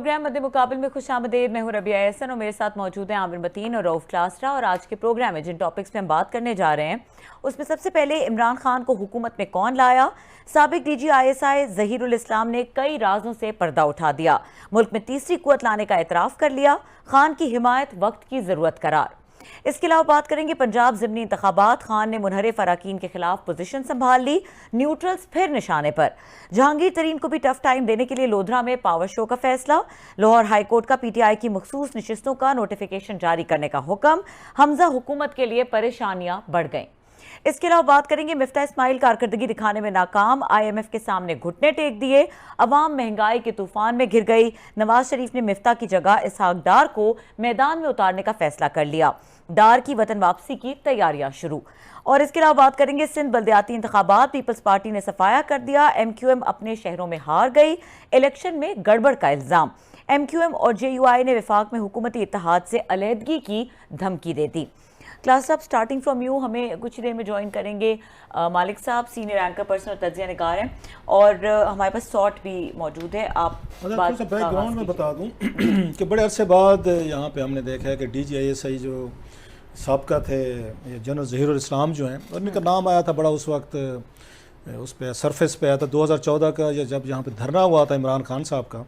Programme मध्य मुकाबल में खुशामदीद। मैं हूं रबिया एहसन और मेरे साथ मौजूद हैं आमिर मतीन और रऊफ क्लासरा। और आज के प्रोग्राम में जिन टॉपिक्स पे हम बात करने जा रहे हैं उसमें सबसे पहले इमरान खान को हुकूमत में कौन लाया, साबिक डीजी ISI ज़हीरुल इस्लाम ने कई राजों से पर्दा उठा दिया, मुल्क में तीसरी कुव्वत लाने का एतराफ़ कर लिया, खान की हिमायत वक्त की ज़रूरत करार। इसके अलावा बात करेंगे पंजाब ज़िमनी इंतखाबात, खान ने मुनहरिफ अराकीन के खिलाफ पोजीशन संभाल ली, न्यूट्रल्स फिर निशाने पर। जहांगीर तरीन को भी टफ टाइम देने के लिए लोधरा में पावर शो का फैसला, लाहौर हाईकोर्ट का PTI की मखसूस नशिस्तों का नोटिफिकेशन जारी करने का हुक्म, हमजा हुकूमत के लिए परेशानियां बढ़ गईं। इसके अलावा बात करेंगे मिफ्ता इस्माइल कारकर्दगी दिखाने में नाकाम, IMF के सामने घुटने टेक दिए, अवाम महंगाई के तूफान में घिर गई, नवाज शरीफ ने मिफ्ता की जगह इसहाक डार को मैदान में उतारने का फैसला कर लिया, डार की वतन वापसी की तैयारियां शुरू। और इसके अलावा बात करेंगे सिंध बल्दियाती इंतखाबात, पीपल्स पार्टी ने सफाया कर दिया, MQM अपने शहरों में हार गई, इलेक्शन में गड़बड़ का इल्जाम, MQM और JUI ने विफाक में हुकूमती इत्तेहाद से अलहदगी की धमकी दे दी। क्लास साहब, स्टार्टिंग फ्रॉम यू, हमें कुछ ही देर में ज्वाइन करेंगे मालिक साहब, सीनियर एंकर पर्सन और तज्ज़िया निगार हैं, और हमारे पास शॉट भी मौजूद है। आप बैकग्राउंड में बता दूं कि बड़े अरसे बाद यहाँ पे हमने देखा है कि DG ISI जो साबका थे जनरल ज़हीरुल इस्लाम जो हैं, और इनका नाम आया था बड़ा उस वक्त उस पर सरफेस पे आया था 2014 का, जब यहाँ पे धरना हुआ था इमरान खान साहब का।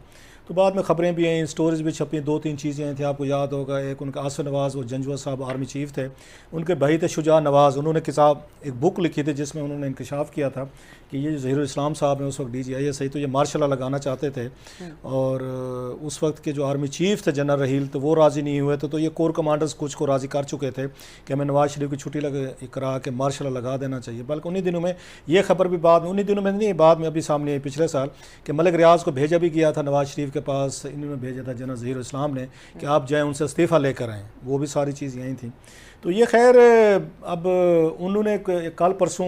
तो बाद में ख़बरें भी आई, स्टोरीज भी छपी, 2-3 चीज़ें थी, आपको याद होगा। एक उनका आसिफ नवाज़, वो जंजवा साहब आर्मी चीफ थे, उनके भाई थे शुजा नवाज़, उन्होंने किताब एक बुक लिखी थी जिसमें उन्होंने इंकशाफ किया था कि ये ज़हीरुल इस्लाम साहब हैं उस वक्त DG ISI, तो ये मार्शल लॉ लगाना चाहते थे, और उस वक्त के जो आर्मी चीफ थे जनरल रहील, तो वो राज़ी नहीं हुए थे। तो ये कोर कमांडर्स कुछ को राज़ी कर चुके थे कि हमें नवाज शरीफ की छुट्टी करा के मार्शल लॉ लगा देना चाहिए। बल्कि उन्हीं दिनों में ये खबर भी उन्हीं दिनों में नहीं, बाद में अभी सामने आई पिछले साल कि मलिक रियाज को भेजा भी गया था नवाज शरीफ के पास, इन्होंने भेजा था जनरल ज़हीरुल इस्लाम ने कि आप जाएँ उनसे इस्तीफ़ा लेकर आएँ। वो भी सारी चीज़ यहीं थी। तो ये खैर अब उन्होंने कल परसों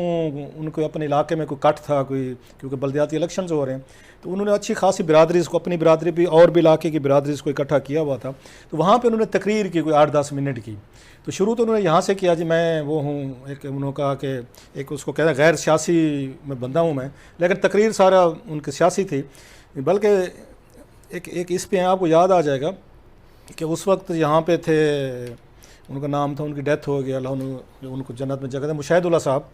उनको अपने इलाके में कोई कट था कोई, क्योंकि बल्दियाती इलेक्शंस हो रहे हैं, तो उन्होंने अच्छी खासी बिरादरी को, अपनी बिरादरी भी और भी इलाके की बिरादरी को इकट्ठा किया हुआ था। तो वहाँ पे उन्होंने तकरीर की कोई 8-10 मिनट की। तो शुरू तो उन्होंने यहाँ से किया जी मैं वो हूँ, एक उन्होंने कहा कि एक उसको कहता है गैर सियासी में बंदा हूँ मैं, लेकिन तकरीर सारा उनकी सियासी थी। बल्कि एक इस पे आपको याद आ जाएगा कि उस वक्त यहाँ पे थे, उनका नाम था, उनकी डेथ हो गया, अल्लाह उनको जन्नत में जगह दे, मुशाहिदुल्लाह साहब।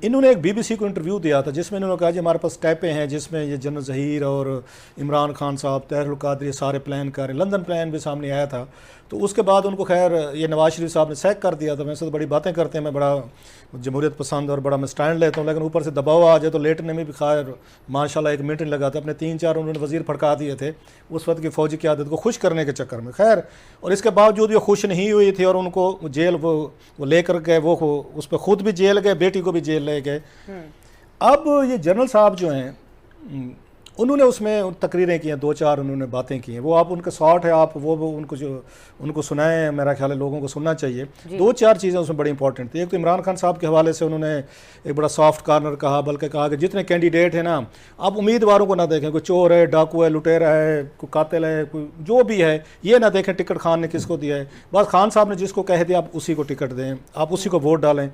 इन्होंने एक BBC को इंटरव्यू दिया था जिसमें इन्होंने कहा जी हमारे पास टैपें हैं जिसमें ये जनरल ज़हीर और इमरान खान साहब, तहरीर कादरी सारे प्लान कर रहे हैं, लंदन प्लान भी सामने आया था। तो उसके बाद उनको खैर ये नवाज शरीफ साहब ने सैक कर दिया था। वैसे तो बड़ी बातें करते हैं, मैं बड़ा जमहूरियत पसंद और बड़ा मैं स्टैंड लेता हूँ, लेकिन ऊपर से दबाव आ जाए तो लेटने में भी खैर माशाल्लाह 1 मिनट नहीं लगा था। अपने 3-4 उन्होंने वज़ीर फड़का दिए थे उस वक्त की फ़ौजी क़यादत को खुश करने के चक्कर में, खैर। और इसके बावजूद ये खुश नहीं हुई थी और उनको जेल वो लेकर गए, वो उस पर ख़ुद भी जेल गए, बेटी को भी जेल ले गए। अब ये जनरल साहब जो हैं उन्होंने उसमें तकरीरें की हैं, 2-4 उन्होंने बातें की हैं, वो आप उनका शॉर्ट है, आप वो उनको जो उनको सुनाएं, मेरा ख्याल है लोगों को सुनना चाहिए। 2-4 चीज़ें उसमें बड़ी इंपॉर्टेंट थी। एक तो इमरान खान साहब के हवाले से उन्होंने एक बड़ा सॉफ्ट कॉर्नर कहा, बल्कि कहा कि जितने कैंडिडेट हैं ना, आप उम्मीदवारों को ना देखें, कोई चोर है, डाकू है, लुटेरा है, कोई कातिल है, कोई जो भी है, ये ना देखें टिकट खान ने किसको दिया है। बस खान साहब ने जिसको कह दिया आप उसी को टिकट दें, आप उसी को वोट डालें।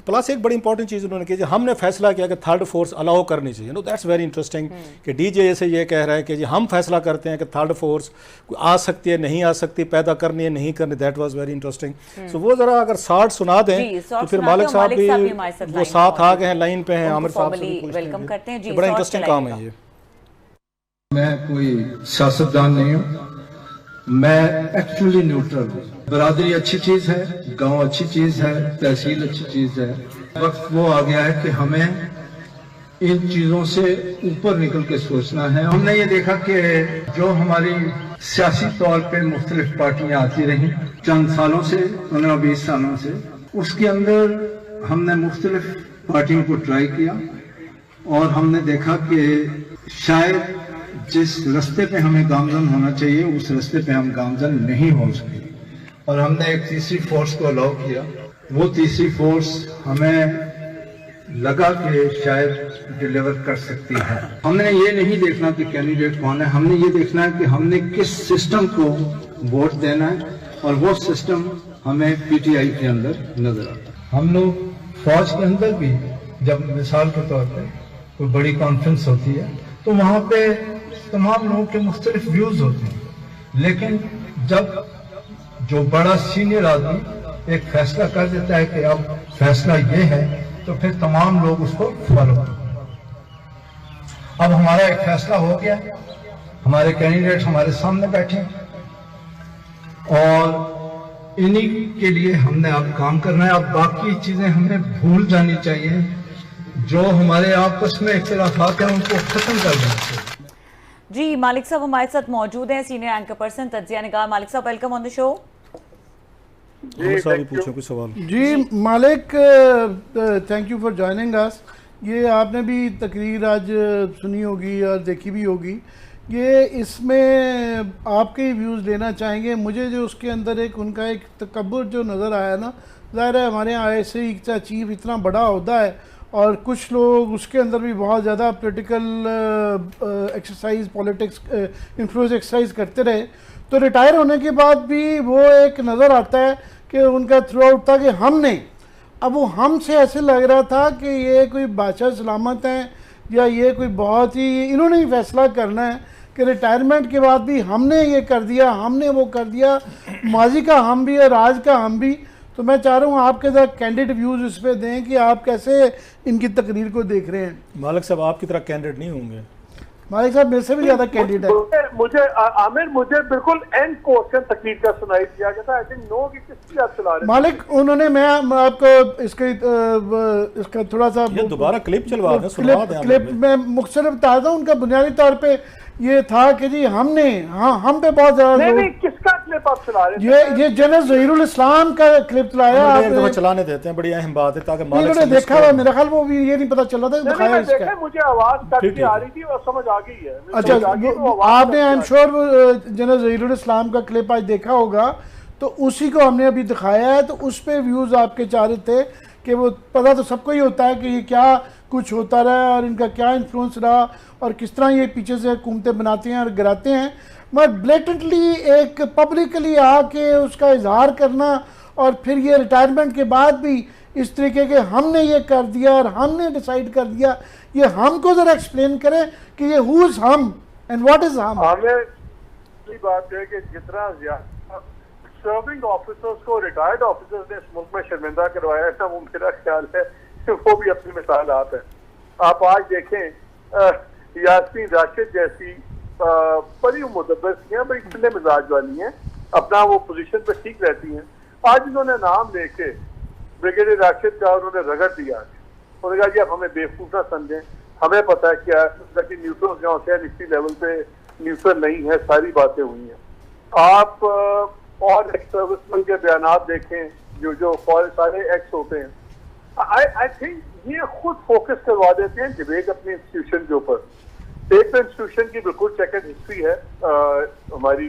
प्लस एक बड़ी इंपॉर्टेंट चीज़ उन्होंने की, हमने फैसला किया कि थर्ड फोर्स अलाउ करनी चाहिए। नो दैट्स वेरी इंटरेस्टिंग कि DG से ये कह रहा है कि जी हम फैसला करते हैं कि थर्ड फोर्स आ सकती है, नहीं आ सकती, पैदा करनी है, नहीं करनी। That was very interesting. So वो ज़रा अगर शॉर्ट सुना दें तो फिर मालिक साहब भी वो साथ आ गए हैं, लाइन पे हैं, आमिर साहब से वेलकम करते हैं। बड़ा इंटरेस्टिंग काम है ये। मैं कोई सियासतदान नहीं हूँ, मैं एक्चुअली न्यूट्रल हूँ। बरादरी अच्छी चीज़ है, गांव अच्छी चीज़ है, तहसील अच्छी चीज़ है। वक्त वो आ गया है कि हमें इन चीज़ों से ऊपर निकल के सोचना है। हमने ये देखा कि जो हमारी सियासी तौर पे मुख्तलिफ पार्टियां आती रहीं चंद सालों से, 15-20 सालों से, उसके अंदर हमने मुख्तलिफ पार्टियों को ट्राई किया और हमने देखा कि शायद जिस रास्ते पे हमें गामजन होना चाहिए उस रास्ते पे हम गामजन नहीं हो सके, और हमने एक तीसरी फोर्स को अलाउ किया। वो तीसरी फोर्स हमें लगा कि शायद डिलीवर कर सकती है। हमने ये नहीं देखना कि कैंडिडेट कौन है, हमने ये देखना है कि हमने किस सिस्टम को वोट देना है, और वो सिस्टम हमें PTI के अंदर नजर आता है। हम लोग फौज के अंदर भी जब मिसाल के तौर पर कोई बड़ी कॉन्फ्रेंस होती है तो वहाँ पे तमाम लोगों के मुख्तलिफ व्यूज होते हैं, लेकिन जब जो बड़ा सीनियर आदमी एक फैसला कर देता है कि अब फैसला ये है, तो फिर तमाम लोग उसको फॉलो करते हैं। अब हमारा एक फैसला हो गया, हमारे कैंडिडेट हमारे सामने बैठे और इन्हीं के लिए हमने अब काम करना है। अब बाकी चीजें हमें भूल जानी चाहिए, जो हमारे आपस में इख्तिलाफात हैं उनको खत्म कर देना चाहिए। जी मालिक साहब हमारे साथ मौजूद हैं, सीनियर एंकर पर्सन तज्जिया निगार। मालिक साहब वेलकम ऑन द शो। पूछो कुछ सवाल। जी मालिक, thank you for joining us. ये आपने भी तकरीर आज सुनी होगी और देखी भी होगी। ये इसमें आपके व्यूज़ लेना चाहेंगे। मुझे जो उसके अंदर एक उनका एक तकब्बुर जो नज़र आया ना, ज़ाहिर है हमारे यहाँ ऐसे ही चीफ इतना बड़ा होता है और कुछ लोग उसके अंदर भी बहुत ज़्यादा political exercise, politics influence exercise करते रहे, तो रिटायर होने के बाद भी वो एक नज़र आता है कि उनका थ्रू आउट था कि हमने, अब वो हमसे ऐसे लग रहा था कि ये कोई बादशाह सलामत हैं या ये कोई बहुत ही, इन्होंने ही फैसला करना है कि रिटायरमेंट के बाद भी हमने ये कर दिया, हमने वो कर दिया, माजी का हम भी और आज का हम भी। तो मैं चाह रहा हूँ आपके साथ कैंडिडेट व्यूज़ इस पर दें कि आप कैसे इनकी तकरीर को देख रहे हैं। मालिक साहब आपकी तरह कैंडिडेट नहीं होंगे। मालिक साहब मेरे से भी ज़्यादा कैंडिडेट है। मुझे आमिर, मुझे बिल्कुल एंड क्वेश्चन तकरीर का सुनाई दिया गया था। आई थिंक नो कि किसकी आप चला रहे मालिक, उन्होंने मैं आपको इसका थोड़ा सा ये दोबारा क्लिप चलवा दें, सुनवा दें। क्लिप में मुख्तलिफ बता दूं। उनका बुनियादी तौर पे ये था कि जी हमने, हाँ हम पे बहुत ज्यादा नहीं, किसका क्लिप आप चला रहे हैं? ये जनरल ज़हीरुल इस्लाम का क्लिप चलाया आपने। चलाने देते हैं, बड़ी अहम बात है ताकि उन्होंने देखा हुआ, मेरा ख्याल वो भी ये नहीं पता चल रहा था, दिखाया इसका। मुझे आवाज कट के आ रही थी और समझ आ गई है। अच्छा, आपने I am sure general Zaheerul इस्लाम का क्लिप आज देखा होगा, तो उसी को हमने अभी दिखाया है। तो उस पर व्यूज़ आपके चाह रहे थे कि वो पता तो सबको ही होता है कि ये क्या कुछ होता रहा और इनका क्या इन्फ्लुएंस रहा और किस तरह ये पीछे से हुकूमतें बनाते हैं और गिराते हैं, मगर ब्लेटेंटली एक पब्लिकली आके उसका इजहार करना और फिर ये रिटायरमेंट के बाद भी इस तरीके के हमने ये कर दिया और हमने डिसाइड कर दिया, ये हमको ज़रा एक्सप्लेन करें कि ये हु इज़ हम एंड व्हाट इज़ हम। हमें बात है कि जितना ज्यादा सर्विंग ऑफिसर्स को रिटायर्ड ऑफिसर्स ने इस मुल्क में शर्मिंदा करवाया है, वो मेरा ख्याल है वो भी अपनी मिसालात है। आप आज देखें यास्मीन राशिद जैसी बड़ी मुदब्बर हैं, बड़ी ठंडे मिजाज वाली हैं, अपना वो पोजीशन पे ठीक रहती हैं। आज इन्होंने नाम लेके ब्रिगेडियर राशिद का उन्होंने रगड़ दिया। उन्होंने कहा कि अब हमें बेवकूफ ना समझें, हमें पता है क्या कि न्यूट्रल जो है इसी लेवल पे न्यूट्रल नहीं है, सारी बातें हुई हैं। आप और एक्स सर्विसमैन के बयान देखें जो सारे एक्स होते हैं, आई थिंक ये खुद फोकस करवा देते हैं डिबेट अपनी इंस्टीट्यूशन के ऊपर। एक तो इंस्टीट्यूशन की बिल्कुल चेकर्ड हिस्ट्री है, हमारी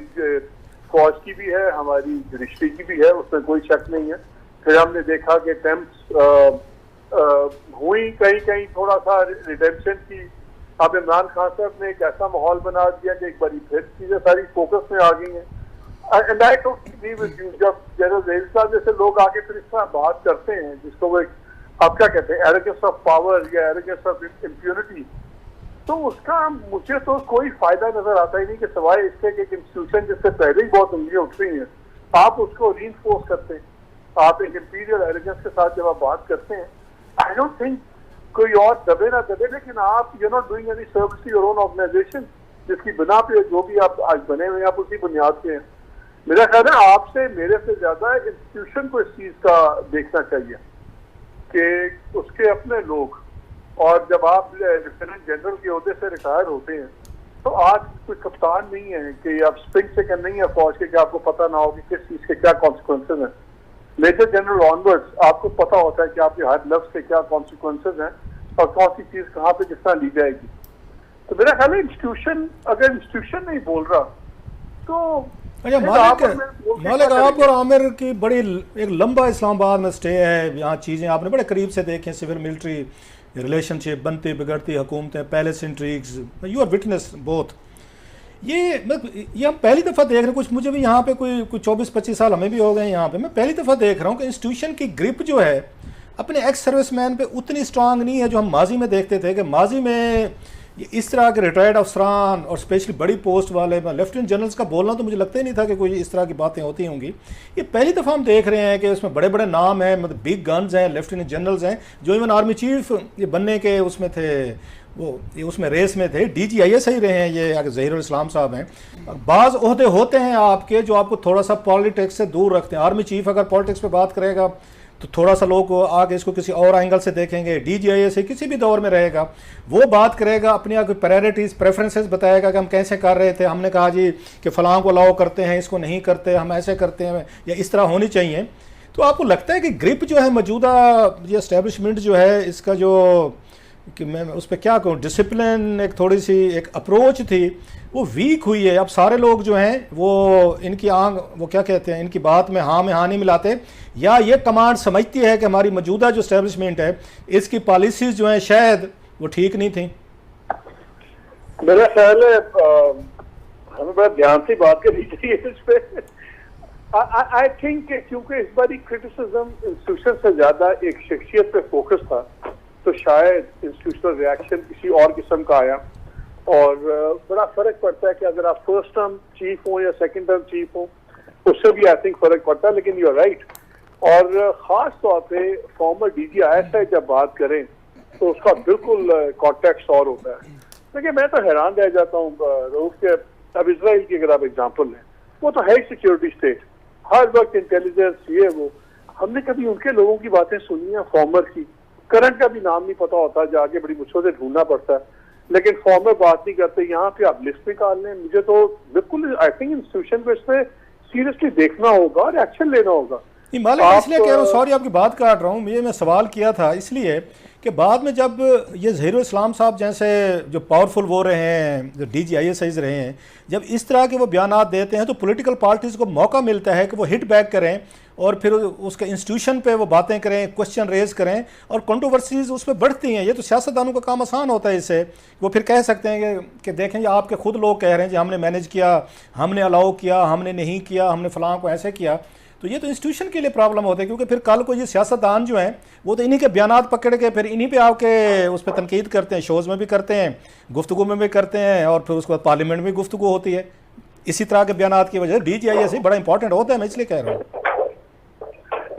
फौज की भी है, हमारी जुडिशरी की भी है, उसमें कोई शक नहीं है। फिर हमने देखा कि अटेम्प्ट्स हुई कहीं कहीं थोड़ा सा रिडेम्पशन की। अब इमरान खान साहब ने एक ऐसा माहौल बना दिया कि एक बार फिर चीजें सारी फोकस में आ गई हैं। And I totally agree with you, जब जनरल ज़हीर साहब जैसे लोग आके फिर इस तरह बात करते हैं जिसको वो आप क्या कहते हैं एरोगेंस ऑफ पावर या एरोगेंस ऑफ इम्प्यूनिटी, तो उसका मुझे तो कोई फायदा नजर आता ही नहीं कि सिवाय इसके कि एक इंस्टीट्यूशन जिससे पहले ही बहुत उंगलियां उठ रही हैं, आप उसको रीइंफोर्स करते हैं। आप एक इंपीरियल एरोगेंस के साथ जब आप बात करते हैं, आई डोंट थिंक कोई और दबे ना दबे, लेकिन आप you not doing any service to your own organization, जिसकी बिना पे जो भी आप आज बने हुए हैं आप उसी बुनियाद पे हैं। मेरा ख्याल है आपसे मेरे से ज्यादा इंस्टीट्यूशन को इस चीज का देखना चाहिए कि उसके अपने लोग, और जब आप लेफ्टिनेंट जनरल के ओहदे से रिटायर होते हैं तो आज कोई कप्तान नहीं है कि आप स्प्रिंग सेकंड नहीं है फौज के कि आपको पता ना हो कि किस चीज के क्या कॉन्सिक्वेंसेज हैं। मेजर जनरल ऑनवर्ड्स आपको पता होता है कि आपके हर लफ्ज के क्या कॉन्सिक्वेंसेज हैं और कौन सी चीज कहाँ पे किस तरह ली जाएगी। तो मेरा ख्याल है इंस्टीट्यूशन, अगर इंस्टीट्यूशन नहीं बोल रहा तो अच्छा मालिक आप और आमिर की बड़ी एक लंबा इस्लामाबाद में स्टे है, यहाँ चीज़ें आपने बड़े करीब से देखें, सिविल मिलिट्री रिलेशनशिप बनती बिगड़ती हुकूमतें, palace intrigues, you are witness both. ये हम पहली दफ़ा देख रहे हैं, कुछ मुझे भी यहाँ पे कोई 24-25 साल हमें भी हो गए यहाँ पे, मैं पहली दफ़ा देख रहा हूँ कि इंस्टीट्यूशन की ग्रिप जो है अपने एक्स सर्विसमैन पे उतनी स्ट्रांग नहीं है जो हम माजी में देखते थे कि माजी में ये इस तरह के रिटायर्ड अफसरान और स्पेशली बड़ी पोस्ट वाले लेफ्टिनेंट जनरल्स का बोलना तो मुझे लगता ही नहीं था कि कोई इस तरह की बातें होती होंगी। ये पहली दफ़ा हम देख रहे हैं कि उसमें बड़े बड़े नाम हैं, मतलब बिग गन्स हैं, लेफ्टिनेंट जनरल्स हैं जो इवन आर्मी चीफ ये बनने के उसमें थे, वो ये उसमें रेस में थे। DGIS ही रहे हैं ये, अगर ज़हीरुल इस्लाम साहब हैं। बाज़ ओहदे होते हैं आपके जो आपको थोड़ा सा पॉलिटिक्स से दूर रखते हैं। आर्मी चीफ अगर पॉलिटिक्स पे बात करेगा तो थोड़ा सा लोग आगे इसको किसी और एंगल से देखेंगे। DGIS से किसी भी दौर में रहेगा, वो बात करेगा अपनी आगे प्रायोरिटीज़ प्रेफरेंसेस बताएगा कि हम कैसे कर रहे थे, हमने कहा जी कि फ़लाँ को अलाउ करते हैं, इसको नहीं करते, हम ऐसे करते हैं या इस तरह होनी चाहिए। तो आपको लगता है कि ग्रिप जो है मौजूदा ये इस्टेब्लिशमेंट जो है इसका जो कि मैं उस पर क्या कहूँ, डिसिप्लिन एक थोड़ी सी एक अप्रोच थी वो वीक हुई है। अब सारे लोग जो हैं वो इनकी वो क्या कहते हैं, इनकी बात में हाँ नहीं मिलाते, या ये कमांड समझती है कि हमारी मौजूदा जो इस्टेब्लिशमेंट है इसकी पॉलिसीज़ जो हैं शायद वो ठीक नहीं थी। मेरा ख्याल है हमें बड़ा ध्यान से बात करनी चाहिए इस पे। आई थिंक क्योंकि इस बार क्रिटिसिज्म इंस्टीट्यूशन से ज्यादा एक शख्सियत पे फोकस था, तो शायद इंस्टीट्यूशनल रिएक्शन किसी और किस्म का आया। और बड़ा फर्क पड़ता है कि अगर आप फर्स्ट टर्म चीफ हो या सेकंड टर्म चीफ हो, उससे भी आई थिंक फर्क पड़ता है। लेकिन यू आर राइट, और ख़ास तौर पे फॉर्मर DGIS जब बात करें तो उसका बिल्कुल कॉन्टेक्स्ट और होता है। देखिए मैं तो हैरान रह जाता हूँ रूफ के, अब इसराइल की अगर आप एग्जाम्पल लें, वो तो है सिक्योरिटी स्टेट, हर वक्त इंटेलिजेंस ये वो, हमने कभी उनके लोगों की बातें सुनी हैं फॉर्मर की? करंट का भी नाम नहीं पता होता, जाके बड़ी मुश्किल से ढूंढना पड़ता है, लेकिन फॉर्मर बात नहीं करते। यहाँ पे आप लिस्ट निकाल लें, मुझे तो बिल्कुल आई थिंक इंस्टीट्यूशन को इस पर सीरियसली देखना होगा और एक्शन लेना होगा। मालिक मैं इसलिए कह रहा हूँ, सॉरी आपकी बात काट रहा हूँ, मैं सवाल किया था इसलिए कि बाद में जब ये ज़हीरुल इस्लाम साहब जैसे जो पावरफुल वो रहे हैं, जो DGIS रहे हैं, जब इस तरह के वो बयानात देते हैं तो पॉलिटिकल पार्टीज़ को मौका मिलता है कि वो हिट बैक करें और फिर उसके इंस्टीट्यूशन पे वो बातें करें, क्वेश्चन रेज करें, और कंट्रोवर्सीज उस पर बढ़ती हैं। ये तो सियासतदानों का काम आसान होता है इससे, वो फिर कह सकते हैं कि देखें ये आपके खुद लोग कह रहे हैं जी हमने मैनेज किया, हमने अलाउ किया, हमने नहीं किया, हमने फ़लाँ को ऐसे किया। तो ये तो इंस्टीट्यूशन के लिए प्रॉब्लम होता है, क्योंकि फिर कल को ये सियासतदान जो हैं वो तो इन्हीं के बयानात पकड़ के फिर इन्हीं पे आके उस पर तनकीद करते हैं, शोज़ में भी करते हैं, गुफ्तगू में भी करते हैं, और फिर उसके बाद पार्लियामेंट में गुफ्तगू होती है इसी तरह के बयानात की वजह से। DGIS बड़ा इंपॉर्टेंट होता है, मैं इसलिए कह रहा हूँ।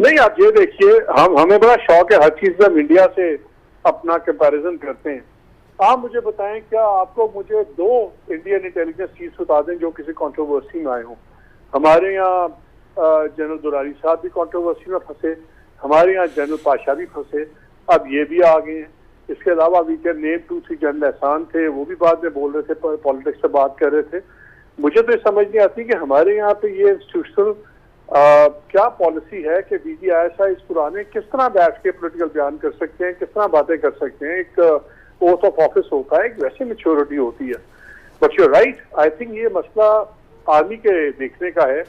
नहीं आप ये देखिए, हमें बड़ा शौक है हर चीज में इंडिया से अपना कंपैरिजन करते हैं। आप मुझे बताएं, क्या आपको मुझे 2 इंडियन इंटेलिजेंस चीफ बता दें जो किसी कंट्रोवर्सी में आए हों? हमारे यहाँ जनरल दुरारी साहब भी कंट्रोवर्सी में फंसे, हमारे यहाँ जनरल पाशा भी फंसे, अब ये भी आ गए हैं। इसके अलावा वी कैन नेम 2-3 जनरल एहसान थे, वो भी बाद में बोल रहे थे, पॉलिटिक्स से बात कर रहे थे। मुझे तो समझ नहीं आती कि हमारे यहाँ पे ये इंस्टीट्यूशनल क्या पॉलिसी है कि DGIS इस पुराने किस तरह बैठ के पॉलिटिकल बयान कर सकते हैं, किस तरह बातें कर सकते हैं। एक ओथ ऑफ ऑफिस होता है, एक वैसी मैच्योरिटी होती है। But you right, I think ये मसला आर्मी के देखने का है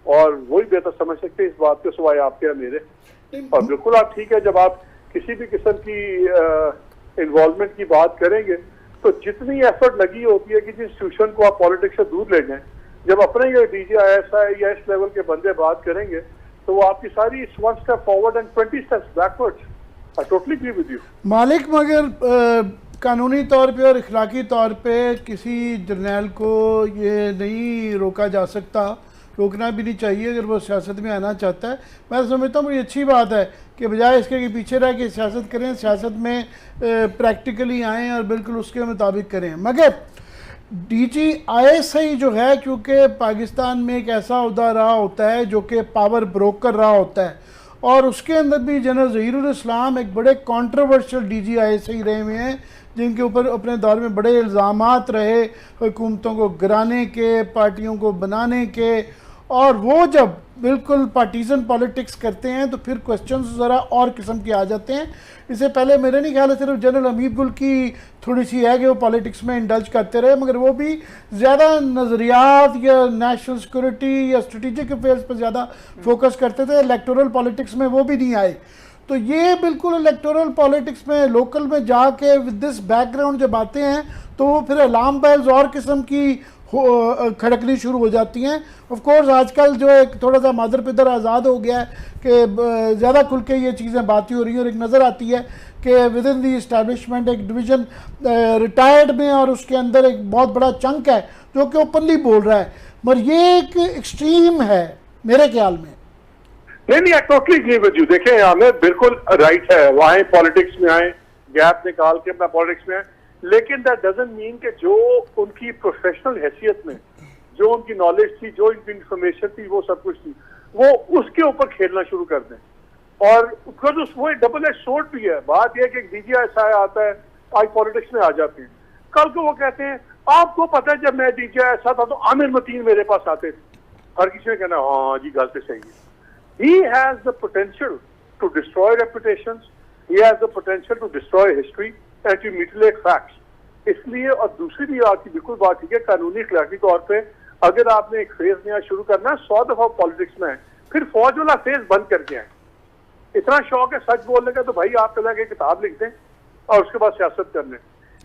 और वही बेहतर समझ सकते हैं इस बात को सिवाय आपके या मेरे। और बिल्कुल आप ठीक है, जब आप किसी भी किस्म की इन्वॉल्वमेंट की बात करेंगे तो जितनी एफर्ट लगी होती है कि जिस इंस्टीट्यूशन को आप पॉलिटिक्स से दूर ले जाएं, जब अपने ये DGIS या इस लेवल के बंदे बात करेंगे तो वो आपकी सारी 1 step forward and 20 steps backwards. I totally agree with you Malik, मगर कानूनी तौर पे और इखलाकी तौर पे किसी जर्नैल को ये नहीं रोका जा सकता, रोकना भी नहीं चाहिए अगर वो सियासत में आना चाहता है। मैं समझता हूँ बड़ी अच्छी बात है कि बजाय इसके कि पीछे रह के सियासत करें, सियासत में प्रैक्टिकली आएँ और बिल्कुल उसके मुताबिक करें। मगर DGIS जो है, क्योंकि पाकिस्तान में एक ऐसा अहदा रहा होता है जो कि पावर ब्रोकर रहा होता है, और उसके अंदर भी जनरल ज़हीरुल इस्लाम एक बड़े कंट्रोवर्शियल DGIS रहे हुए हैं, जिनके ऊपर अपने दौर में बड़े इल्ज़ामात रहे हुकूमतों को गिराने के, पार्टियों को बनाने के, और वो जब बिल्कुल पार्टीजन पॉलिटिक्स करते हैं तो फिर क्वेश्चंस ज़रा और किस्म के आ जाते हैं। इससे पहले मेरे नहीं ख्याल है सिर्फ जनरल हमीद गुल की थोड़ी सी है कि वो पॉलिटिक्स में इंडल्ज करते रहे, मगर वो भी ज़्यादा नज़रियात या नेशनल सिक्योरिटी या स्ट्रेटिजिक अफेयर्स पर ज़्यादा फोकस करते थे। इलेक्टोरल पॉलिटिक्स में वो भी नहीं आए। तो ये बिल्कुल इलेक्टोरल पॉलिटिक्स में लोकल में जाके विद दिस बैकग्राउंड जब आते हैं तो वो फिर अलार्म बेल्स और किस्म की खड़कनी शुरू हो जाती हैं। ऑफ कोर्स आजकल जो एक थोड़ा सा मादर पिदर आज़ाद हो गया है कि ज़्यादा खुल के ये चीज़ें बातें हो रही हैं, और एक नज़र आती है कि विद इन दी इस्टेब्लिशमेंट एक डिवीज़न रिटायर्ड में और उसके अंदर एक बहुत बड़ा चंक है जो कि ओपनली बोल रहा है, मगर ये एक एक्सट्रीम है मेरे ख्याल में। नहीं, I totally agree with you. देखें, हमें बिल्कुल राइट है, वो आए पॉलिटिक्स में आए, गैप निकाल के अपना पॉलिटिक्स में आए, लेकिन दैट डजंट मीन कि जो उनकी प्रोफेशनल हैसियत में, जो उनकी नॉलेज थी, जो उनकी इंफॉर्मेशन थी, वो सब कुछ थी, वो उसके ऊपर खेलना शुरू कर दें। और बिकॉज वो डबल एज सोर्ड भी है। बात यह कि DGI आता है, आज पॉलिटिक्स में आ जाते हैं, कल को वो कहते हैं आपको पता है जब मैं DGI था तो आमिर मतीन मेरे पास आते थे। हर किसी ने कहना हाँ जी गल तो सही है। He has the potential to destroy reputations, he has the potential to destroy history and to mutilate facts. इसलिए, और दूसरी भी आपकी बिल्कुल बात ठीक है, कानूनी अखलाकी तौर पे अगर आपने एक फेज नया शुरू करना है, 100 दफा पॉलिटिक्स में है, फिर फौज वाला फेज बंद करके आए। इतना शौक है सच बोलने का तो भाई आप पहले के किताब लिख दें और उसके बाद सियासत कर लें।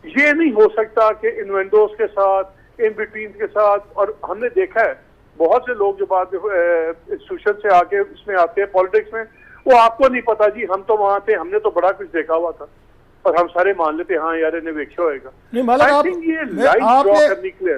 ये नहीं हो सकता कि इनवेंडोज के साथ, इन बिटवीन के साथ, और हमने देखा है बहुत से लोग जो बाद इंस्टीट्यूशन से आके इसमें आते हैं पॉलिटिक्स में, वो आपको नहीं पता जी हम तो वहां थे, हमने तो बड़ा कुछ देखा हुआ था, और हम सारे मान लेते हाँ यार इन्हें देखा होएगा। नहीं मतलब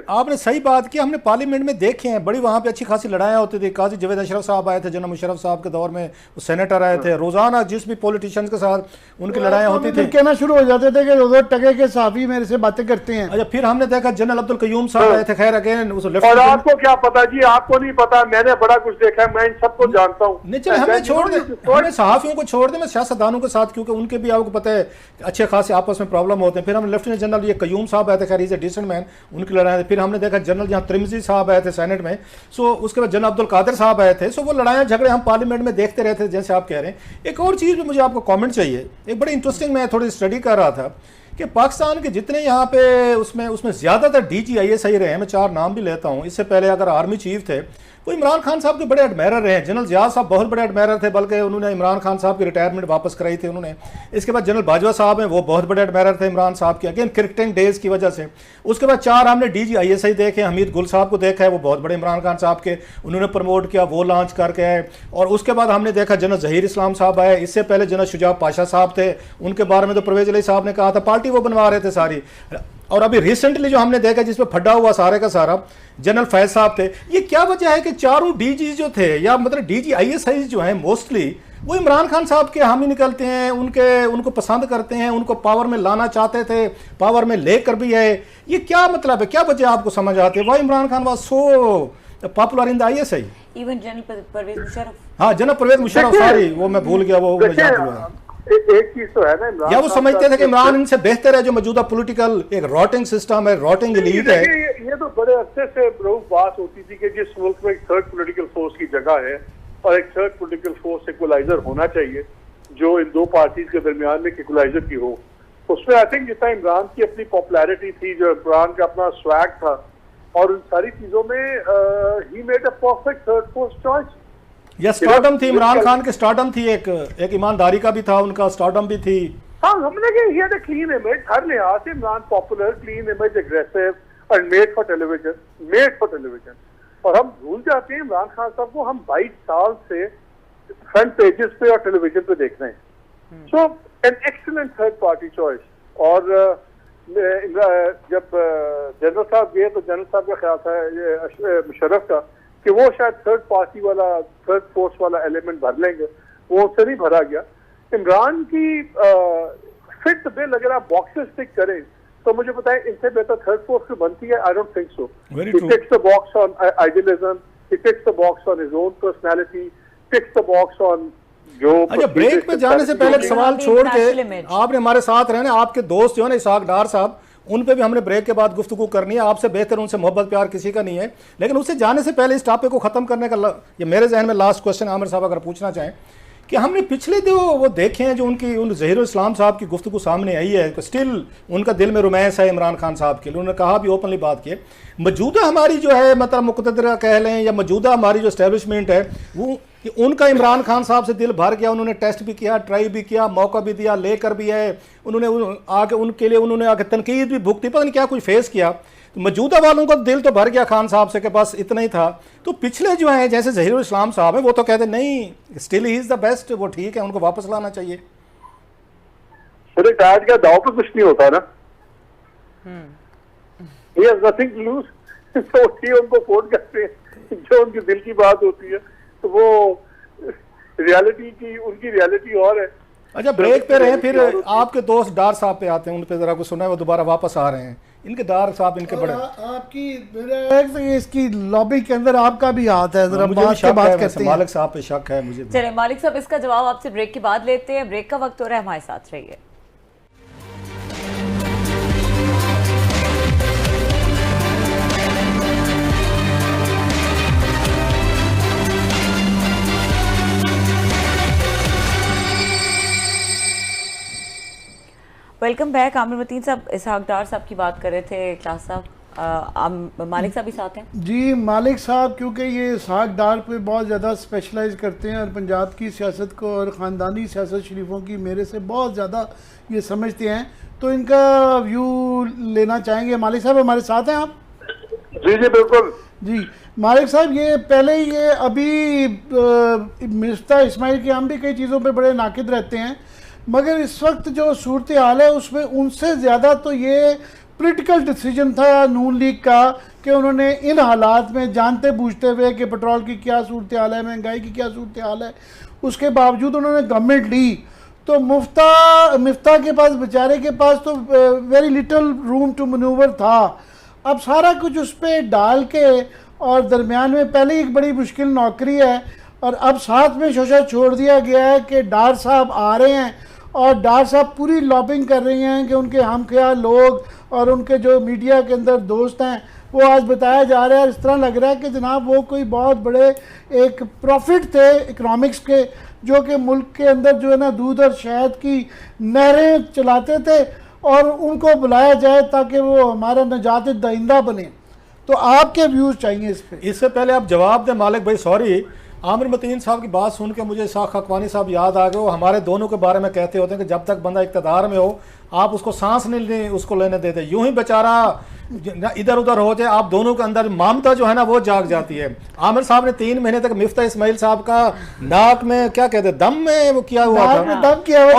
आपने सही बात की। हमने पार्लियामेंट में देखे हैं, बड़ी वहाँ पे अच्छी खासी लड़ाइयाँ होती थी। काजी जावेद अशरफ साहब आए थे, जनरल मुशर्रफ साहब के दौर में, वो सेनेटर आए थे, रोजाना जिस भी पॉलिटिशियंस के साथ उनकी लड़ाइयाँ होती थी, कहना शुरू हो जाते थे कि रोज़ टके के साफी मेरे से बातें करते हैं। अच्छा, फिर हमने देखा जनरल अब्दुल कयूम साहब आए थे, खैर अगेन और आपको क्या पता जी, आपको नहीं पता, मैंने बड़ा कुछ देखा है, मैं इन सबको जानता हूँ। नहीं चले हमें छोड़ दे, हमें सहाफियों को छोड़ दे, मैं सियासतदानों के साथ, क्योंकि उनके भी आपको पता है अच्छे खासे आपस में प्रॉब्लम होते हैं। फिर हमने लेफ्टिनेंट जनरल ये कयूम साहब आए थे, खैर इज ए डिसेंट मैन, उनकी लड़ाई। फिर हमने देखा जनरल यहाँ त्रिमजी साहब आए थे सेनेट में, सो उसके बाद जनरल अब्दुल कादिर साहब आए थे। सो वो लड़ाइयाँ झगड़े हम पार्लियामेंट में देखते रहते थे, जैसे आप कह रहे हैं। एक और चीज़ भी मुझे आपको कमेंट चाहिए, एक बड़ी इंटरेस्टिंग, मैं थोड़ी स्टडी कर रहा था कि पाकिस्तान के जितने यहाँ पे उसमें ज़्यादातर DGISI रहे हैं। मैं 4 नाम भी लेता हूँ। इससे पहले अगर आर्मी चीफ थे वो इमरान खान साहब के बड़े एडमायरर रहे हैं। जनरल ज़ियाद साहब बहुत बड़े एडमायरर थे, बल्कि उन्होंने इमरान खान साहब की रिटायरमेंट वापस कराई थी उन्होंने। इसके बाद जनरल बाजवा साहब हैं, वो बहुत बड़े एडमायरर थे इमरान साहब के, अगेन क्रिकेटिंग डेज की वजह से। उसके बाद 4 हमने DGISI देखे, हमीद गुल साहब को देखा है, वो बहुत बड़े इमरान खान साहब के, उन्होंने प्रमोट किया, वो लॉन्च करके आए। और उसके बाद हमने देखा जनरल जहीर इस्लाम साहब आए, इससे पहले जनरल शुजा पाशा साहब थे, उनके बारे में तो परवेज अली साहब ने कहा था पार्टी वो बनवा रहे थे सारी। और अभी रिसेंटली जो हमने देखा जिसमें फटा हुआ सारे का सारा जनरल फैज साहब थे। ये क्या वजह है कि चारों DG जो थे, या मतलब DGISI जो हैं मोस्टली वो इमरान खान साहब के हामी निकलते हैं, उनको पसंद करते हैं, उनको पावर में लाना चाहते थे, पावर में लेकर भी है। ये क्या मतलब है, क्या वजह आपको समझ आती है? Why Imran Khan was so popular in the ISI? Even general Pervez Musharraf, हाँ जनरल परवेज मुशर्रफ, सॉरी वो मैं भूल गया, वो एक चीज तो है ना, या वो समझते थे कि इमरान इनसे बेहतर है, जो मौजूदा पॉलिटिकल एक रॉटिंग सिस्टम है, रॉटिंग एलीट है। ये तो बड़े अरसे से बात होती थी कि जिस मुल्क में एक थर्ड पॉलिटिकल फोर्स की जगह है और एक थर्ड पॉलिटिकल फोर्स इक्वलाइजर होना चाहिए, जो इन दो पार्टीज के दरमियान में इक्वलाइजर की हो। उसमें आई थिंक जितना इमरान की अपनी पॉपुलैरिटी थी, जो इमरान का अपना स्वैग था, और उन सारी चीजों में he made a perfect third force choice. या स्टार्डम थी, इमरान खान की स्टार्डम थी, एक ईमानदारी का भी था उनका, स्टार्डम भी थी। हाँ, हमने कि he had a clean image, हर लिहाज से Imran popular, clean image, aggressive और मेड फॉर टेलीविजन। और हम भूल जाते हैं इमरान खान साहब को हम 22 साल से फ्रंट पेजेस पे और टेलीविजन पे देख रहे हैं। So an excellent third party choice. और जब जनरल साहब गए तो जनरल साहब का ख्याल था ये मुशर्रफ का कि वो शायद थर्ड पार्टी वाला, थर्ड फोर्स वाला एलिमेंट भर लेंगे, वो उससे नहीं भरा गया। इमरान की फिट बिल अगर आप बॉक्सेस टिक करें तो मुझे पता है इनसे बेहतर थर्ड फोर्स की बनती है, I don't think so. He ticks the box on idealism, he ticks the box on his own personality, ticks the box on जो। अच्छा, ब्रेक पे जाने से पहले एक सवाल छोड़ के, आपने हमारे साथ रहने, आपके दोस्त जो है ना इसहाक डार साहब, उन पे भी हमने ब्रेक के बाद गुफ्तगू करनी है। आपसे बेहतर उनसे मोहब्बत प्यार किसी का नहीं है। लेकिन उससे जाने से पहले इस टॉपिक को ख़त्म करने का ये मेरे जहन में लास्ट क्वेश्चन आमिर साहब अगर पूछना चाहें कि हमने पिछले जो वो देखे हैं, जो उन ज़हीरुल इस्लाम साहब की गुफ्तगू सामने आई है, तो स्टिल उनका दिल में रोमांस है इमरान खान साहब के लिए। उन्होंने कहा भी ओपनली बात की, मौजूदा हमारी जो है मतलब मुक़तदरा कह लें, या मौजूदा हमारी जो इस्टेब्लिशमेंट है, वो कि उनका इमरान खान साहब से दिल भर गया। उन्होंने टेस्ट भी किया, ट्राई भी किया, मौका भी दिया, लेकर भी आए। उन्होंने आके उनके लिए उन्होंने आके तनकीद भी भुगती, पता नहीं क्या कुछ फेस किया। तो मौजूदा वालों का दिल तो भर गया खान साहब से कि बस इतना ही था। तो पिछले जो हैं जैसे ज़हीरुल इस्लाम साहब हैं, वो तो कहते नहीं still he is the best, वो ठीक है, उनको वापस लाना चाहिए। रिटायर्ड का दाव पे कुछ नहीं होता ना, he has nothing to lose. तो ये उनको फोन करते हैं जो उनके दिल की बात होती है, तो वो रियलिटी की उनकी रियलिटी और है। अच्छा, ब्रेक पे रहे, फिर आपके दोस्त डार साहब पे आते हैं, उन पे जरा कुछ सुना है, वो दोबारा वापस आ रहे हैं। इनके डार साहब इनके बड़े आपकी मेरा इसकी लॉबी के अंदर आपका भी हाथ है, जरा मुझे भी बात शक बात है, करते हैं। मालिक साहब पे शक है मुझे। चले मालिक साहब, इसका जवाब आपसे ब्रेक के बाद लेते हैं। ब्रेक का वक्त हो रहा है, हमारे साथ रहिए। Welcome back. आमिर मतीन साहब, इसहाक डार साहब की बात कर रहे थे, क्लास साहब, मालिक साहब भी साथ हैं। जी मालिक साहब, क्योंकि ये इसहाक डार पे बहुत ज़्यादा स्पेशलाइज करते हैं और पंजाब की सियासत को और ख़ानदानी सियासत शरीफों की मेरे से बहुत ज़्यादा ये समझते हैं, तो इनका व्यू लेना चाहेंगे। मालिक साहब हमारे साथ हैं आप? जी जी बिल्कुल जी मालिक साहब, ये पहले ये अभी मिफ्ता इस्माइल की हम भी कई चीज़ों पे बड़े नाकिद रहते हैं, मगर इस वक्त जो सूरत हाल है उसमें उनसे ज़्यादा तो ये पॉलिटिकल डिसीजन था नून लीग का कि उन्होंने इन हालात में जानते बूझते हुए कि पेट्रोल की क्या सूरत हाल है, महंगाई की क्या सूरत हाल है, उसके बावजूद उन्होंने गवर्नमेंट ली। तो मिफ्ता के पास, बेचारे के पास तो very little room to manoeuvre था। अब सारा कुछ उस पर डाल के, और दरमियान में पहले ही एक बड़ी मुश्किल नौकरी है, और अब साथ में शोशा छोड़ दिया गया है कि डार साहब आ रहे हैं और डार साहब पूरी लॉबिंग कर रही हैं कि उनके हम ख्याल लोग और उनके जो मीडिया के अंदर दोस्त हैं वो आज बताया जा रहा है, इस तरह लग रहा है कि जनाब वो कोई बहुत बड़े एक प्रॉफिट थे इकोनॉमिक्स के, जो कि मुल्क के अंदर जो है ना दूध और शहद की नहरें चलाते थे, और उनको बुलाया जाए ताकि वो हमारा नजात दहिंदा बने। तो आपके व्यूज़ चाहिए इस पर। इससे पहले आप जवाब दें मालिक भाई, सॉरी, आमिर मतीन साहब की बात सुन के मुझे इसाक हकवानी साहब याद आ गए। वो हमारे दोनों के बारे में कहते होते हैं कि जब तक बंदा इक़्तिदार में हो आप उसको सांस नहीं उसको लेने देते, यूं ही बेचारा इधर उधर हो जाए, आप दोनों के अंदर ममता जो है ना वो जाग जाती है। आमिर साहब ने 3 महीने तक मिफ्ता इस्माइल साहब का नाक में क्या कहते दम में वो किया हुआ था, दम किया हुआ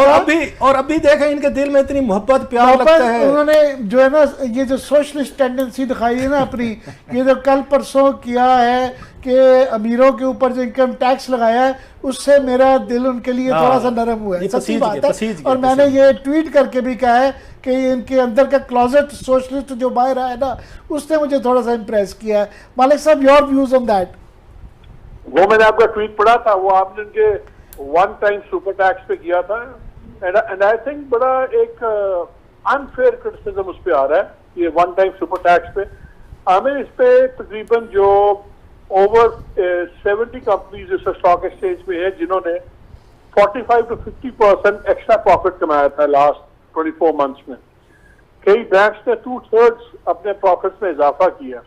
और अभी देखें इनके दिल में इतनी मोहब्बत प्यार लगता है। उन्होंने जो है ना ये जो सोशलिस्ट टेंडेंसी दिखाई है ना अपनी, ये जो कल परसों किया है कि अमीरों के ऊपर जो इनकम टैक्स लगाया है, उससे मेरा दिल उनके लिए थोड़ा सा नरम हुआ है, सच्ची बात है। और मैंने ये ट्वीट करके भी कहा है कि इनके अंदर का क्लोजेट सोशलिस्ट जो बाहर आया ना, उसने मुझे थोड़ा सा इम्प्रेस किया है। मालिक साहब, योर व्यूज ऑन दैट? वो मैंने आपका ट्वीट पढ़ा था, वो आपने उनके वन टाइम सुपर टैक्स पे किया था, एंड आई थिंक बड़ा एक अनफेयर क्रिटिसिज्म उस पर आ रहा है, ये वन टाइम सुपर टैक्स पे। हमें इस पे तकरीबन जो ओवर 70 कंपनीज इस स्टॉक एक्सचेंज में है जिन्होंने 45 to 50% एक्स्ट्रा प्रॉफिट कमाया था लास्ट 24 मंथ्स में। कई बैंक्स ने 2/3 अपने प्रॉफिट्स में इजाफा किया।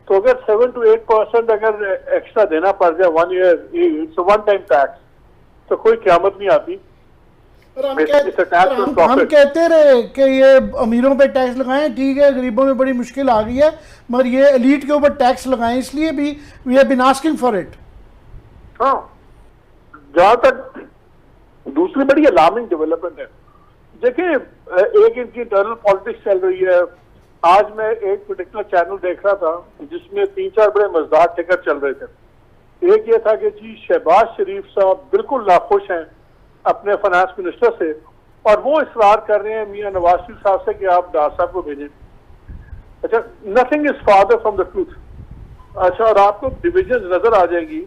तो अगर 7 to 8% अगर एक्स्ट्रा देना पड़ जाए 1 year, it's one time tax, तो कोई क़यामत नहीं आती। और हम कहते रहे कि ये अमीरों पे टैक्स लगाएं, ठीक है, गरीबों में बड़ी मुश्किल आ गई है, मगर ये एलीट के ऊपर टैक्स लगाएं, इसलिए भी we have been asking for it. हाँ, जहां तक दूसरी बड़ी अलार्मिंग डेवलपमेंट है, देखिए एक इनकी इंटरनल पॉलिटिक्स चल रही है। आज मैं एक पर्टिकुलर चैनल देख रहा था जिसमें 3-4 बड़े मजेदार टिकट चल रहे थे। एक ये था कि जी शहबाज शरीफ साहब बिल्कुल नाखुश हैं अपने फाइनेंस मिनिस्टर से, और वो इसरार कर रहे हैं मियां नवाज शरीफ साहब से कि आप डार साहब को भेजें। अच्छा, nothing is father from the truth. अच्छा, और आपको डिविजन नजर आ जाएगी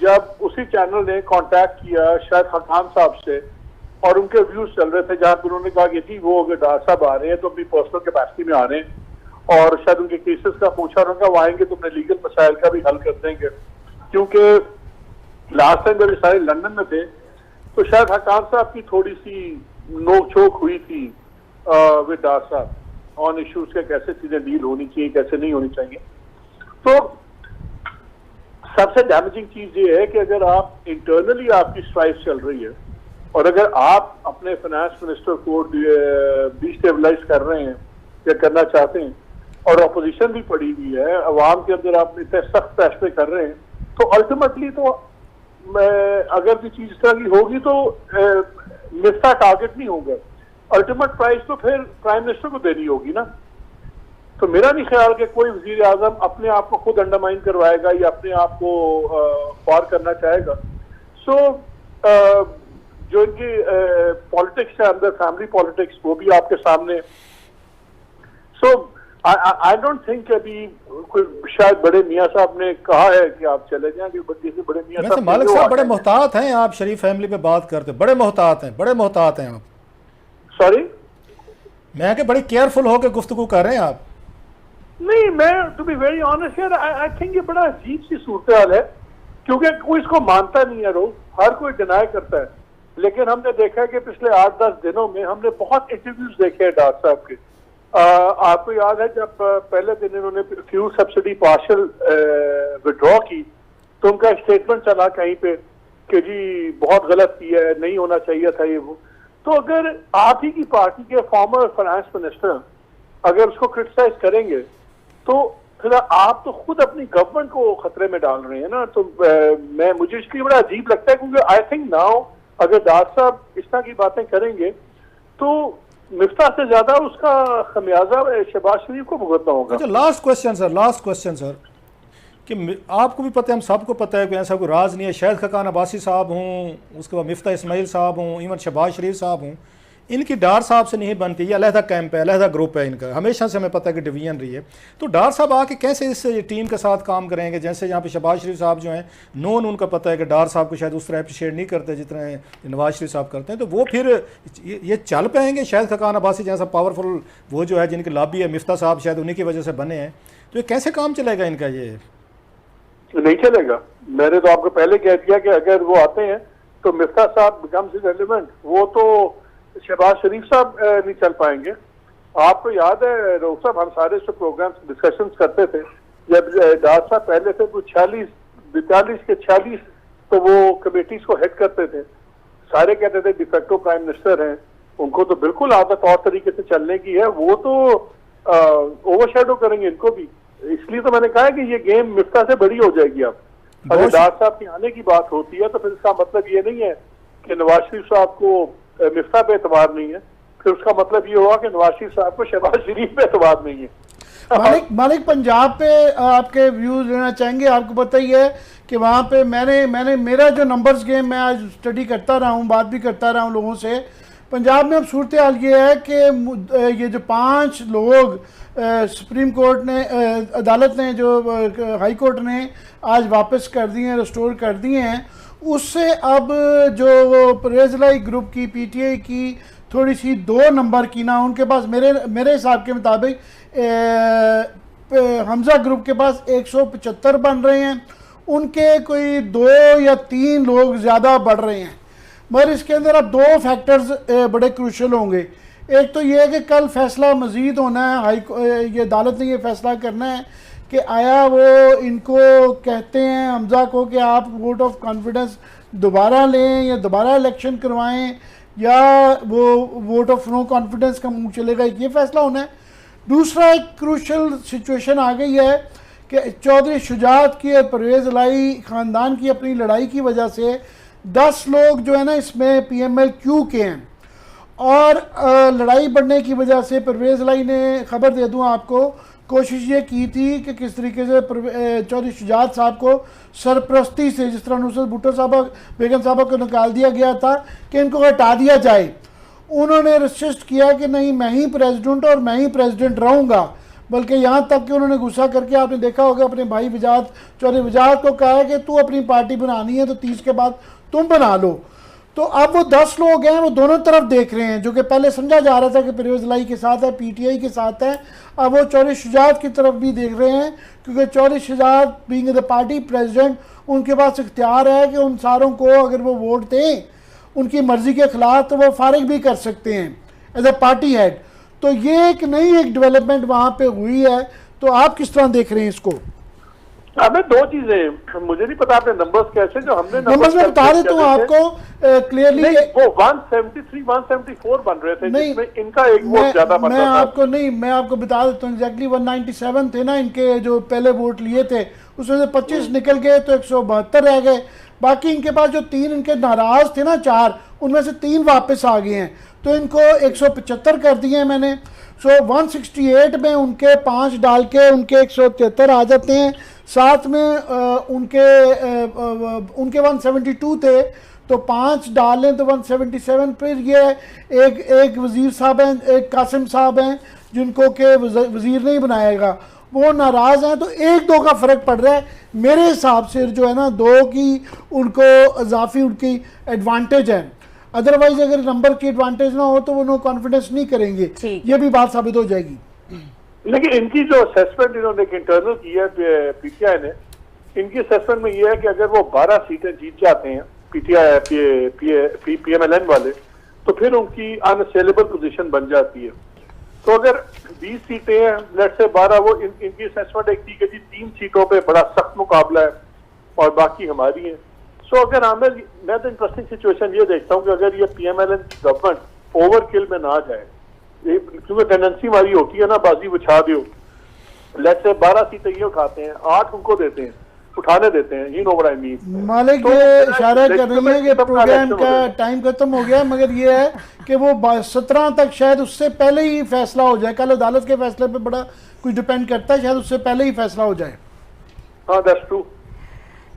जब उसी चैनल ने कांटेक्ट किया शायद खान साहब से, और उनके व्यूज चल रहे थे जहां पर उन्होंने कहा कि जी वो अगर डार साहब आ रहे हैं तो अपनी पर्सनल कैपेसिटी में आ रहे हैं, और शायद उनके केसेस का पूछा, उन्होंने कहा वो आएंगे तो अपने लीगल मसाइल का भी हल कर देंगे। क्योंकि लास्ट टाइम जब ये सारे लंदन में थे तो शायद हकान साहब की थोड़ी सी नोक झोंक हुई थी विद डार साहब ऑन इश्यूज के, कैसे चीजें डील होनी चाहिए, कैसे नहीं होनी चाहिए। तो सबसे डैमेजिंग चीज ये है कि अगर आप इंटरनली आपकी स्ट्राइक चल रही है, और अगर आप अपने फाइनेंस मिनिस्टर को डिस्टेबलाइज कर रहे हैं या करना चाहते हैं, और अपोजिशन भी पड़ी हुई है, अवाम के अंदर आप इतने सख्त फैसले कर रहे हैं, तो अल्टीमेटली तो अगर भी चीज इस तरह की होगी तो मिफ्ता टारगेट नहीं होगा। अल्टीमेट प्राइस तो फिर प्राइम मिनिस्टर को देनी होगी ना। तो मेरा नहीं ख्याल कि कोई वजीर आजम अपने आप को खुद अंडरमाइन करवाएगा या अपने आप को पार करना चाहेगा। सो जो इनकी पॉलिटिक्स है अंदर, फैमिली पॉलिटिक्स, वो भी आपके सामने। सो आई डोंट थिंक अभी कोई शायद बड़े मियाँ साहब ने कहा है कि आप चले जाएंगे, बड़े मियाँ साहब मालिक साहब बड़े मोहतात हैं, आप शरीफ फैमिली पे बात करते, बड़े मोहतात हैं, बड़े मोहतात हैं आप। सॉरी, मैं कि बड़ी केयरफुल होकर गुफ्तगू कर रहे हैं आप। नहीं, मैं टू बी वेरी ऑनेस्ट यार, आई थिंक ये बड़ा अजीब सी सूरत हाल है, क्योंकि कोई इसको मानता नहीं है, रोज हर कोई डिनाई करता है। लेकिन हमने देखा है कि पिछले 8-10 दिनों में हमने बहुत इंटरव्यूज देखे हैं डॉक्टर साहब के। आपको याद है जब पहले दिन इन्होंने फ्यूल सब्सिडी पार्शल विड्रॉ की तो उनका स्टेटमेंट चला कहीं पे कि जी बहुत गलत किया है, नहीं होना चाहिए था ये वो। तो अगर आप ही की पार्टी के फॉर्मर फाइनेंस मिनिस्टर अगर उसको क्रिटिसाइज करेंगे तो फिर आप तो खुद अपनी गवर्नमेंट को खतरे में डाल रहे हैं ना। तो मुझे इसलिए बड़ा अजीब लगता है, क्योंकि आई थिंक नाउ अगर डॉक्टर साहब इस तरह की बातें करेंगे तो मिफ्ता से ज्यादा उसका खमियाजा शहबाज शरीफ को भुगतना होगा। अच्छा, लास्ट क्वेश्चन सर कि आपको भी पता है, हम सबको पता है कि ऐसा कोई राज नहीं है। शाहिद खकान अब्बासी साहब हूँ, उसके बाद मिफ्ता इस्माइल साहब हूँ, इवन शहबाज शरीफ साहब हूँ, इनकी डार साहब से नहीं बनती। ये अलहदा कैंप है, अलहदा ग्रुप है इनका, हमेशा से हमें पता है कि डिवीजन रही है। तो डार साहब आके कैसे इस टीम के साथ काम करेंगे? जैसे यहाँ पे शहबाज शरीफ साहब जो हैं, नोन उनका पता है कि डार साहब को शायद उस तरह अप्रिशिएट नहीं करते जितना नवाज शरीफ साहब करते हैं। तो वो फिर ये चल पाएंगे? शायद खकान अब्बासी जैसा पावरफुल वो जो है, जिनकी लॉबी है, मिफ्ता साहब शायद उन्हीं की वजह से बने हैं। तो ये कैसे काम चलेगा इनका? ये नहीं चलेगा। मैंने तो आपको पहले कह दिया कि अगर वो आते हैं तो मिफ्ता साहब बिकम्स इररिलेवेंट, वो तो शहबाज शरीफ साहब नहीं चल पाएंगे। आपको याद है रोक साहब, हम सारे इस प्रोग्राम डिस्कशन करते थे जब डॉक्टर साहब पहले थे तो 42 के 46 तो वो कमेटीज को हेड करते थे। सारे कहते थे डिफेक्टो प्राइम मिनिस्टर हैं, उनको तो बिल्कुल आदत और तरीके से चलने की है, वो तो ओवरशैडो करेंगे इनको भी। इसलिए तो मैंने कहा है कि ये गेम मिफ्ता से बड़ी हो जाएगी। अब अगर डॉक्टर साहब की आने की बात होती है तो फिर इसका मतलब ये नहीं है कि नवाज शरीफ साहब को मिफ्ता पे एतबार नहीं है, फिर उसका मतलब ये होगा कि नवाज शरीफ साहब को शहबाज शरीफ पे एतबार नहीं है। मालिक पंजाब पे आपके व्यूज लेना चाहेंगे। आपको पता ही है कि वहाँ पे मैंने मेरा जो नंबर्स गेम मैं आज स्टडी करता रहा हूँ, बात भी करता रहा हूँ लोगों से। पंजाब में अब सूरत हाल ये है कि ये जो 5 लोग सुप्रीम कोर्ट ने, अदालत ने, जो हाई कोर्ट ने आज वापस कर दिए हैं, रिस्टोर कर दिए हैं, उससे अब जो परवेज़ इलाही ग्रुप की, पीटीआई की थोड़ी सी 2 नंबर की ना, उनके पास मेरे हिसाब के मुताबिक हमजा ग्रुप के पास 175 बन रहे हैं, उनके कोई 2 या 3 लोग ज़्यादा बढ़ रहे हैं। मगर इसके अंदर अब 2 फैक्टर्स बड़े क्रूशल होंगे। एक तो ये है कि कल फैसला मज़ीद होना है, ये अदालत ने ये फैसला करना है कि आया वो इनको कहते हैं हमजा को कि आप वोट ऑफ कॉन्फिडेंस दोबारा लें या दोबारा इलेक्शन करवाएं या वो वोट ऑफ नो कॉन्फिडेंस का मुंह चलेगा, ये फैसला होना है। दूसरा एक क्रूशल सिचुएशन आ गई है कि चौधरी शुजात की और परवेज़ इलाही ख़ानदान की अपनी लड़ाई की वजह से 10 लोग जो है ना इसमें PMLQ के हैं, और लड़ाई बढ़ने की वजह से परवेज़ इलाही ने, खबर दे दूं आपको, कोशिश ये की थी कि किस तरीके से चौधरी शुजात साहब को सरपरस्ती से, जिस तरह नुसरत भुट्टो साहबा, बेगम साहबा को निकाल दिया गया था, कि इनको हटा दिया जाए। उन्होंने रेसिस्ट किया कि नहीं, मैं ही प्रेसिडेंट और मैं ही प्रेसिडेंट रहूँगा। बल्कि यहाँ तक कि उन्होंने गुस्सा करके, आपने देखा होगा, अपने भाई चौधरी वजाहत को कहा है कि तू अपनी पार्टी बनानी है तो 30 के बाद तुम बना लो। तो अब वो 10 लोग हैं, वो दोनों तरफ देख रहे हैं। जो कि पहले समझा जा रहा था कि परवेज़ इलाही के साथ है, PTI के साथ है, अब वो चौधरी शुजात की तरफ भी देख रहे हैं, क्योंकि Chaudhry Shujaat being the party president, उनके पास इख्तियार है कि उन सारों को अगर वो वोट दें उनकी मर्ज़ी के ख़िलाफ़ तो वो फारिग भी कर सकते हैं एज ए पार्टी हेड। तो ये एक नई डेवलपमेंट वहाँ पे हुई है। तो आप किस तरह देख रहे हैं इसको? हमें 2 चीजें, मुझे नहीं पता आपने नंबर्स कैसे, जो हमने नंबर्स में बता देता हूँ आपको क्लियरली। वो 173 174 बन रहे थे, जिसमें इनका एक वोट ज्यादा बनता था। मैं आपको बता देता हूँ एग्जैक्टली 197 थे ना इनके जो पहले वोट लिए थे, उसमें से 25 निकल गए तो 172 रह गए। बाकी इनके पास जो 3 इनके नाराज थे ना, 4, उनमें से 3 वापस आ गए हैं। तो इनको 175 कर दिए हैं मैंने। सो 168 में उनके 5 डाल के उनके 173 आ जाते हैं। साथ में उनके 172 थे, तो 5 डालें तो 177। फिर ये एक वज़ीर साहब हैं, एक कासिम साहब हैं जिनको के वज़ीर नहीं बनाएगा, वो नाराज़ हैं। तो 1-2 का फ़र्क पड़ रहा है मेरे हिसाब से, जो है ना 2 की उनको इजाफी उनकी एडवांटेज है। अदरवाइज अगर नंबर की एडवांटेज ना हो तो वो नो कॉन्फिडेंस नहीं करेंगे, ये भी बात साबित हो जाएगी। लेकिन इनकी जो असेसमेंट इन्होंने इंटरनल की है पीटीआई ने, इनकी असेसमेंट में ये है कि अगर वो 12 सीटें जीत जाते हैं पीएमएलएन वाले, तो फिर उनकी अनअसेलेबल पोजीशन बन जाती है। तो अगर 20 सीटें हैं, लेट्स से 12, वो इनकी असेसमेंट एक थी कि जी 3 सीटों पे बड़ा सख्त मुकाबला है और बाकी हमारी हैं। सो अगर मैं तो इंटरेस्टिंग सिचुएशन ये देखता हूँ कि अगर ये पीएमएलएन की गवर्नमेंट ओवरकिल में ना जाए, क्योंकि टेंडेंसी हमारी होती है ना बाजी बिछा दो, लेट्स से 12 सीटें ये उठाते हैं, 8 उनको देते हैं, उठाने देते हैं, you know what I mean. मालिक ये इशारा कर रही है कि प्रोग्राम का टाइम खत्म हो गया, मगर ये है कि वो 17 तक शायद उससे पहले ही फैसला हो जाए। कल अदालत के फैसले पे बड़ा कुछ डिपेंड करता है, शायद उससे पहले ही फैसला हो जाए। हाँ, दैट्स ट्रू।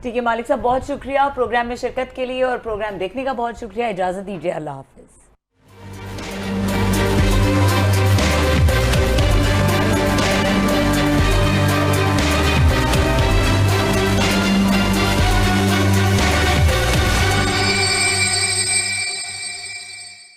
ठीक है मालिक साहब, बहुत शुक्रिया प्रोग्राम में शिरकत के लिए और प्रोग्राम देखने का बहुत शुक्रिया। इजाज़त दीजिए, अल्लाह हाफिज़।